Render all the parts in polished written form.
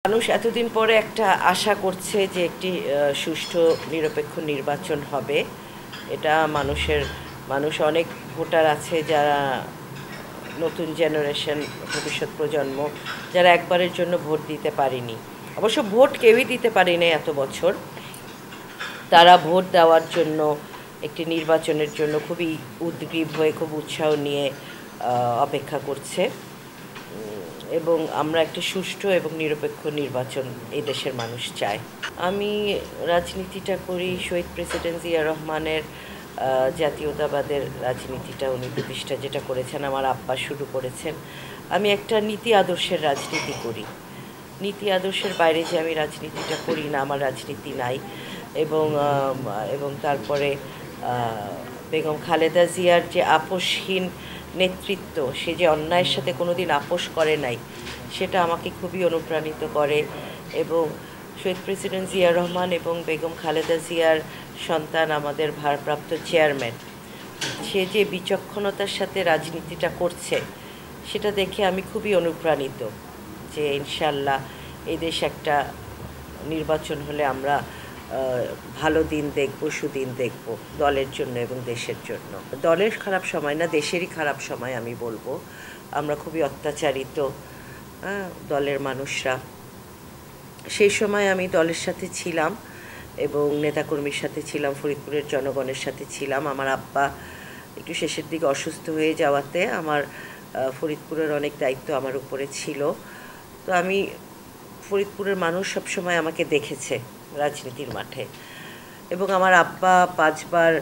মানুষ এতদিন পরে একটা আশা করছে যে একটি সুষ্ঠু নিরপেক্ষ নির্বাচন হবে। এটা মানুষ অনেক ভোটার আছে যারা নতুন জেনারেশন, ভবিষ্যৎ প্রজন্ম, যারা একবারের জন্য ভোট দিতে পারেনি। অবশ্য ভোট কেউই দিতে পারেনি এত বছর। তারা ভোট দেওয়ার জন্য, একটি নির্বাচনের জন্য খুবই উদ্গ্রীব হয়ে, খুব উৎসাহ নিয়ে অপেক্ষা করছে। এবং আমরা একটি সুষ্ঠু এবং নিরপেক্ষ নির্বাচন এই দেশের মানুষ চায়। আমি রাজনীতিটা করি শহীদ প্রেসিডেন্ট জিয়া রহমানের জাতীয়তাবাদের রাজনীতিটা উনি প্রতিষ্ঠা যেটা করেছেন, আমার আব্বা শুরু করেছেন। আমি একটা নীতি আদর্শের রাজনীতি করি। নীতি আদর্শের বাইরে যে আমি রাজনীতিটা করি না, আমার রাজনীতি নাই। এবং তারপরে বেগম খালেদা জিয়ার যে আপোষহীন নেতৃত্ব, সে যে অন্যায়ের সাথে কোনোদিন আপোষ করে নাই, সেটা আমাকে খুবই অনুপ্রাণিত করে। এবং শহীদ প্রেসিডেন্ট জিয়া রহমান এবং বেগম খালেদা জিয়ার সন্তান আমাদের ভারপ্রাপ্ত চেয়ারম্যান, সে যে বিচক্ষণতার সাথে রাজনীতিটা করছে, সেটা দেখে আমি খুবই অনুপ্রাণিত যে ইনশাল্লাহ এই দেশ একটা নির্বাচন হলে আমরা ভালো দিন দেখব, সুদিন দেখব দলের জন্য এবং দেশের জন্য। দলের খারাপ সময় না, দেশেরই খারাপ সময় আমি বলবো। আমরা খুবই অত্যাচারিত, দলের মানুষরা। সেই সময় আমি দলের সাথে ছিলাম এবং নেতাকর্মীর সাথে ছিলাম, ফরিদপুরের জনগণের সাথে ছিলাম। আমার আব্বা একটু শেষের দিকে অসুস্থ হয়ে যাওয়াতে আমার ফরিদপুরের অনেক দায়িত্ব আমার উপরে ছিল। তো আমি ফরিদপুরের মানুষ সবসময় আমাকে দেখেছে রাজনীতির মাঠে, এবং আমার আব্বা 5 বার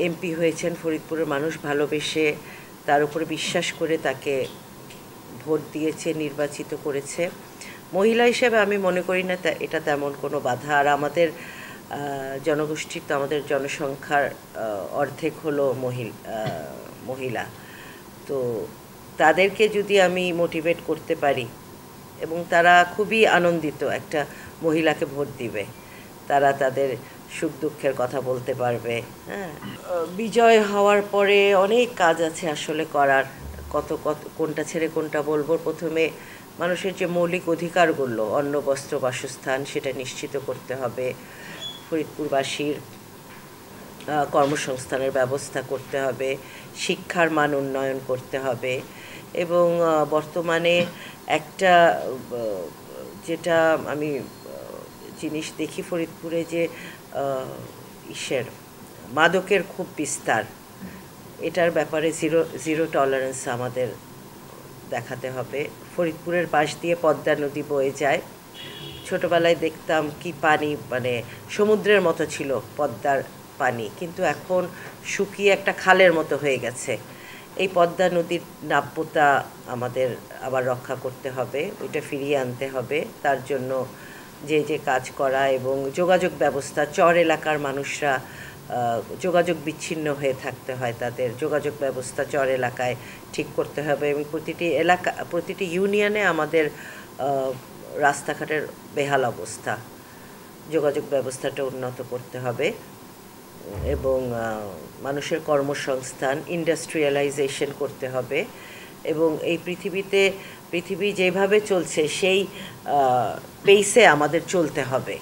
এমপি হয়েছেন। ফরিদপুরের মানুষ ভালোবেসে, তার উপরে বিশ্বাস করে তাকে ভোট দিয়েছে, নির্বাচিত করেছে। মহিলা হিসেবে আমি মনে করি না এটা তেমন কোনো বাধা। আর আমাদের জনগোষ্ঠীর তো, আমাদের জনসংখ্যার অর্ধেক হলো মহিলা। তো তাদেরকে যদি আমি মোটিভেট করতে পারি, এবং তারা খুবই আনন্দিত একটা মহিলাকে ভোট দিবে, তারা তাদের সুখ দুঃখের কথা বলতে পারবে। হ্যাঁ, বিজয় হওয়ার পরে অনেক কাজ আছে আসলে করার। কত কোনটা ছেড়ে কোনটা বলবো। প্রথমে মানুষের যে মৌলিক অধিকারগুলো, অন্ন, বস্ত্র, বাসস্থান, সেটা নিশ্চিত করতে হবে। ফরিদপুরবাসীর কর্মসংস্থানের ব্যবস্থা করতে হবে, শিক্ষার মান উন্নয়ন করতে হবে। এবং বর্তমানে একটা যেটা আমি জিনিস দেখি ফরিদপুরে, যে মাদকের খুব বিস্তার, এটার ব্যাপারে জিরো টলারেন্স আমাদের দেখাতে হবে। ফরিদপুরের পাশ দিয়ে পদ্মা নদী বয়ে যায়। ছোটোবেলায় দেখতাম কি পানি, মানে সমুদ্রের মতো ছিল পদ্মার পানি, কিন্তু এখন শুকিয়ে একটা খালের মতো হয়ে গেছে। এই পদ্মা নদীর নাব্যতা আমাদের আবার রক্ষা করতে হবে, ওইটা ফিরিয়ে আনতে হবে। তার জন্য যে কাজ করা, এবং যোগাযোগ ব্যবস্থা, চর এলাকার মানুষরা যোগাযোগ বিচ্ছিন্ন হয়ে থাকতে হয়, তাদের যোগাযোগ ব্যবস্থা চর এলাকায় ঠিক করতে হবে। এবং প্রতিটি ইউনিয়নে আমাদের রাস্তাঘাটের বেহাল অবস্থা, যোগাযোগ ব্যবস্থাটা উন্নত করতে হবে। এবং মানুষের কর্মসংস্থান, ইন্ডাস্ট্রিয়ালাইজেশন করতে হবে। এবং এই পৃথিবী যেভাবে চলছে সেই পেসে আমাদের চলতে হবে।